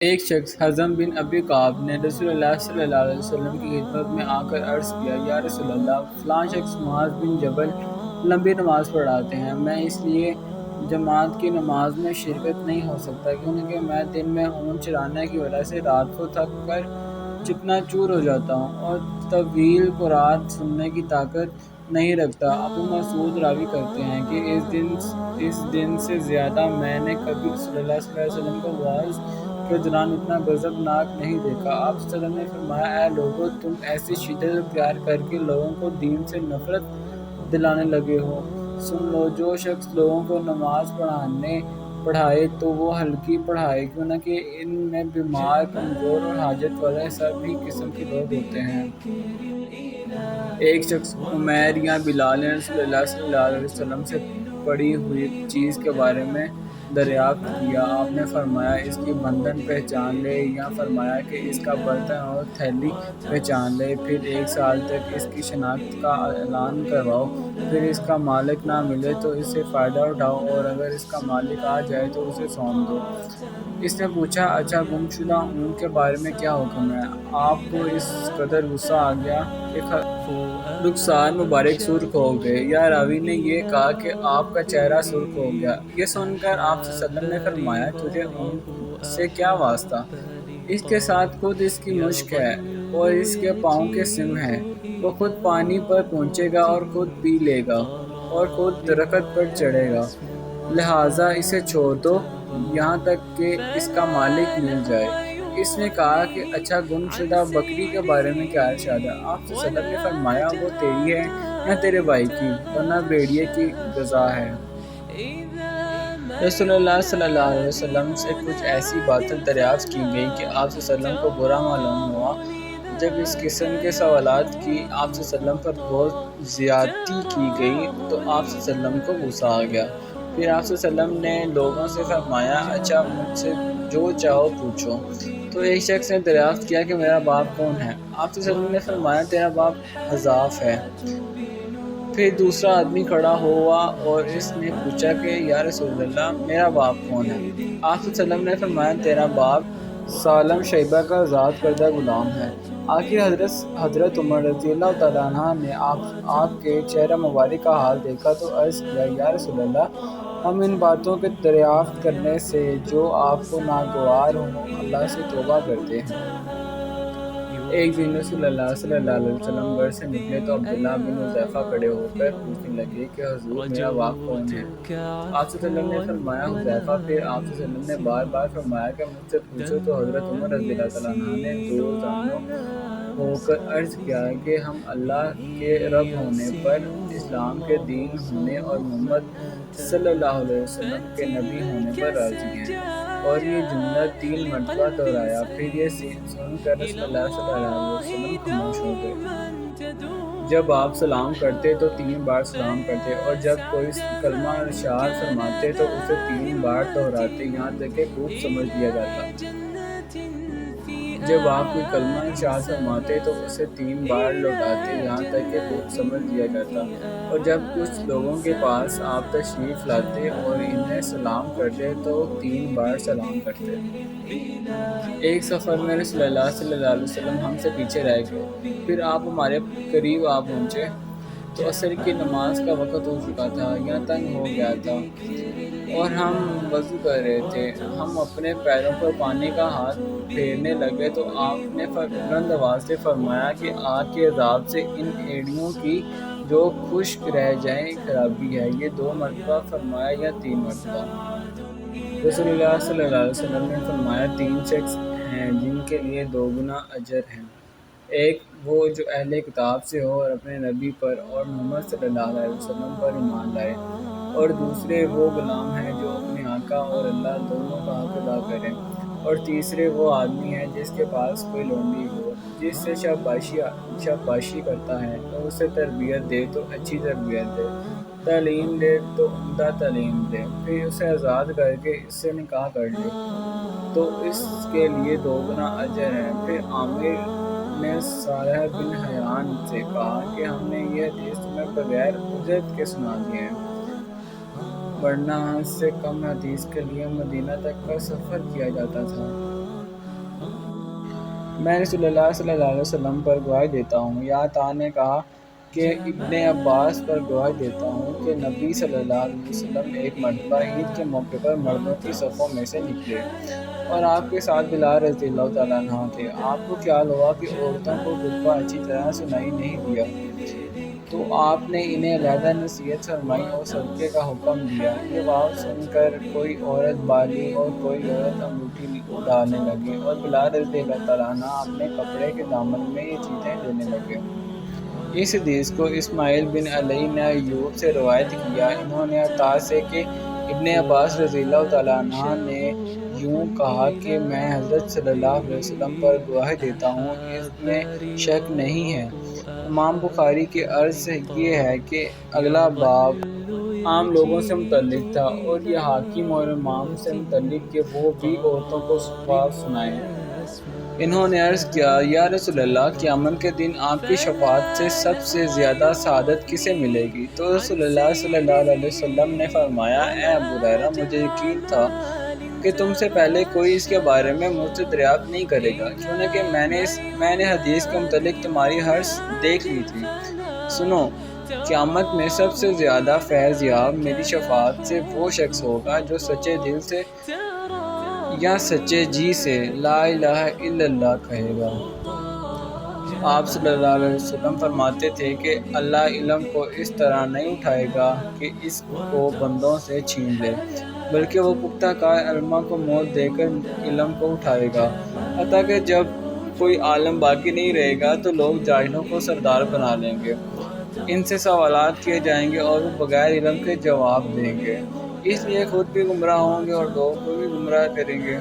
ایک شخص حزم بن ابی کعب نے رسول اللہ صلی اللہ علیہ وسلم کی خدمت میں آ کر عرض کیا، یا رسول اللہ، فلاں شخص معاذ بن جبل لمبی نماز پڑھاتے ہیں، میں اس لیے جماعت کی نماز میں شرکت نہیں ہو سکتا کیونکہ میں دن میں اونٹ چرانے کی وجہ سے رات کو تھک کر چکنا چور ہو جاتا ہوں اور طویل قرآت سننے کی طاقت نہیں رکھتا۔ ابو مسعود راوی کرتے ہیں کہ اس دن سے زیادہ میں نے کبھی رسول اللہ صلی اللہ علیہ وسلم کو وعظ کے دوران اتنا غضبناک نہیں دیکھا۔ آپ صلی اللہ علیہ وسلم نے فرمایا، اے لوگو، تم ایسی شدت اختیار کر کے لوگوں کو دین سے نفرت دلانے لگے ہو۔ سن لو، جو شخص لوگوں کو نماز پڑھائے تو وہ ہلکی پڑھائے، کیونکہ ان میں بیمار، کمزور اور حاجت والے سب ہی قسم کے لوگ ہوتے ہیں۔ ایک شخص عمیر یا بلال نے رسول اللہ صلی اللہ علیہ وسلم سے پڑی ہوئی چیز کے بارے میں دریافت کیا۔ آپ نے فرمایا، اس کی بندن پہچان لے، یا فرمایا کہ اس کا برتن اور تھیلی پہچان لے، پھر 1 سال تک اس کی شناخت کا اعلان کرواؤ، پھر اس کا مالک نہ ملے تو اس سے فائدہ اٹھاؤ، اور اگر اس کا مالک آ جائے تو اسے سونپ دو۔ اس نے پوچھا، اچھا، گم شدہ اونٹ کے بارے میں کیا حکم ہے؟ آپ کو اس قدر غصہ آ گیا کہ رخسار مبارک سرخ ہو گئے، یا راوی نے یہ کہا کہ آپ کا چہرہ سرخ ہو گیا۔ یہ سن کر آپ صلی اللہ علیہ وسلم نے فرمایا، تجھے اونٹ سے کیا واسطہ؟ اس کے ساتھ خود اس کی مشک ہے اور اس کے پاؤں کے سم ہیں۔ وہ خود پانی پر پہنچے گا اور خود پی لے گا اور خود درخت پر چڑھے گا، لہٰذا اسے چھوڑ دو یہاں تک کہ اس کا مالک مل جائے۔ اس نے کہا کہ اچھا، گم شدہ بکری کے بارے میں کیا ارشاد ہے؟ آپ صلی اللہ علیہ وسلم نے فرمایا، وہ تیری ہے یا تیرے بھائی کی، ورنہ بھیڑیے کی غذا ہے۔ رسول اللہ صلی اللہ علیہ وسلم سے کچھ ایسی باتیں دریافت کی گئیں کہ آپ صلی اللہ علیہ وسلم کو برا معلوم ہوا۔ جب اس قسم کے سوالات کی آپ صلی اللہ علیہ وسلم پر بہت زیادتی کی گئی تو آپ صلی اللہ علیہ وسلم کو غصہ آ گیا۔ پھر آپ صلی اللہ علیہ وسلم نے لوگوں سے فرمایا، اچھا، مجھ سے جو چاہو پوچھو۔ تو ایک شخص نے دریافت کیا کہ میرا باپ کون ہے؟ آپ صلی اللہ علیہ وسلم نے فرمایا، تیرا باپ حذاف ہے۔ پھر دوسرا آدمی کھڑا ہوا اور اس نے پوچھا کہ یا رسول اللہ، میرا باپ کون ہے؟ آپ صلی اللہ علیہ وسلم نے فرمایا، تیرا باپ سالم شیبہ کا آزاد کردہ غلام ہے۔ آخر حضرت عمر رضی اللہ تعالیٰ عنہ نے آپ کے چہرہ مبارک کا حال دیکھا تو عرض کیا، یا رسول اللہ، ہم ان باتوں کے دریافت کرنے سے جو آپ کو ناگوار ہوں اللہ سے توبہ کرتے ہیں۔ ایک دن رسول اللہ صلی اللہ علیہ وسلم گھر سے نکلے تو عبداللہ بن حذیفہ کھڑے ہو کر پوچھنے لگے کہ حضور، میرا باپ کون ہے؟ آپ صلی اللہ علیہ وسلم نے فرمایا، حذیفہ۔ پھر آپ صلی اللہ علیہ وسلم نے بار بار فرمایا کہ مجھ سے پوچھو تو حضرت عمر رضی اللہ تعالیٰ عنہ نے دو زانوں ہو کر عرض کیا کہ ہم اللہ کے رب ہونے پر، اسلام کے دین ہونے اور محمد صلی اللہ علیہ وسلم کے نبی ہونے پر راضی ہیں۔ اور یہ جملہ 3 مرتبہ دہرایا۔ پھر یہ سن کر رسول اللہ صلی اللہ علیہ وسلم خاموش ہو گئے۔ جب آپ سلام کرتے تو 3 بار سلام کرتے، اور جب کوئی کلمہ ارشاد فرماتے تو اسے 3 بار دہراتے، یہاں تک کہ خوب سمجھ لیا جاتا۔ جب آپ کوئی کلمہ ارشاد فرماتے تو اسے 3 بار لوٹاتے، یہاں تک کہ خوب سمجھ لیا جاتا۔ اور جب کچھ لوگوں کے پاس آپ تشریف لاتے اور انہیں سلام کرتے تو 3 بار سلام کرتے۔ ایک سفر میں رسول اللہ صلی اللہ علیہ وسلم ہم سے پیچھے رہ گئے، پھر آپ ہمارے قریب آ پہنچے تو عصر کی نماز کا وقت ہو چکا تھا یا تنگ ہو گیا تھا اور ہم وضو کر رہے تھے۔ ہم اپنے پیروں پر پانی کا ہاتھ پھیرنے لگے تو آپ نے بلند آواز سے فرمایا کہ آگ کے عذاب سے ان ایڑیوں کی جو خشک رہ جائیں خرابی ہے۔ یہ 2 مرتبہ فرمایا یا 3 مرتبہ؟ رسول اللہ صلی اللہ علیہ وسلم نے فرمایا، 3 شخص ہیں جن کے لیے 2 گنا اجر ہیں۔ ایک وہ جو اہل کتاب سے ہو اور اپنے نبی پر اور محمد صلی اللہ علیہ وسلم پر ایمان لائے، اور دوسرے وہ غلام ہیں جو اپنے آقا اور اللہ دونوں کا حق ادا کریں، اور تیسرے وہ آدمی ہے جس کے پاس کوئی لونڈی ہو، جس سے شاباشی کرتا ہے تو اسے تربیت دے تو اچھی تربیت دے، تعلیم دے تو عمدہ تعلیم دے، پھر اسے آزاد کر کے اس سے نکاح کر لے تو اس کے لیے 2 گنا اجر ہے۔ پھر عامر نے صالح بن حیان سے کہا کہ ہم نے یہ حدیث تمہیں بغیر اجرت کے سنا دی ہے، ورنہ اس سے کم حدیث کے لیے مدینہ تک کا سفر کیا جاتا تھا۔ میں رسول اللہ صلی اللہ علیہ وسلم پر گواہی دیتا ہوں۔ یا طا نے کہا کہ ابن عباس پر گواہی دیتا ہوں کہ نبی صلی اللہ علیہ وسلم ایک مرتبہ عید کے موقع پر مردوں کی صفوں میں سے نکلے اور آپ کے ساتھ بلال رضی اللہ تعالیٰ عنہ تھے۔ آپ کو خیال ہوا کہ عورتوں کو خطبہ اچھی طرح سنائی نہیں دیا، تو آپ نے انہیں علیحدہ نصیحت فرمائی اور صدقے کا حکم دیا۔ یہ بات سن کر کوئی عورت بالی اور کوئی عورت انگوٹھی ڈالنے لگی اور بلال رضی اللہ تعالیٰ عنہ اپنے کپڑے کے دامن میں یہ چیزیں لینے لگے۔ اس حدیث کو اسماعیل بن علی نے ایوب سے روایت کیا۔ انہوں نے عطا سے کہ ابن عباس رضی اللہ تعالیٰ عنہ نے یوں کہا کہ میں حضرت صلی اللہ علیہ وسلم پر گواہی دیتا ہوں، اس میں شک نہیں ہے۔ امام بخاری کی عرض یہ ہے کہ اگلا باب عام لوگوں سے متعلق تھا اور یہ حاکم اور امام سے متعلق کہ وہ بھی عورتوں کو صفات سنائیں۔ انہوں نے عرض کیا، یا رسول اللہ، قیامت کے دن آپ کی شفاعت سے سب سے زیادہ سعادت کسے ملے گی؟ تو رسول اللہ صلی اللہ علیہ وسلم نے فرمایا، اے ابو ہریرہ، مجھے یقین تھا کہ تم سے پہلے کوئی اس کے بارے میں مجھ سے دریافت نہیں کرے گا، کیونکہ میں نے حدیث کے متعلق تمہاری حرص دیکھ لی تھی۔ سنو، قیامت میں سب سے زیادہ فیض یاب میری شفاعت سے وہ شخص ہوگا جو سچے دل سے یا سچے جی سے لا الہ الا اللہ کہے گا۔ آپ صلی اللہ علیہ وسلم فرماتے تھے کہ اللہ علم کو اس طرح نہیں اٹھائے گا کہ اس کو بندوں سے چھین لے، بلکہ وہ پختہ کار علماء کو موت دے کر علم کو اٹھائے گا، حتیٰ کہ جب کوئی عالم باقی نہیں رہے گا تو لوگ جاہلوں کو سردار بنا لیں گے، ان سے سوالات کیے جائیں گے اور وہ بغیر علم کے جواب دیں گے، اس لیے خود بھی گمراہ ہوں گے اور لوگوں کو بھی گمراہ کریں گے۔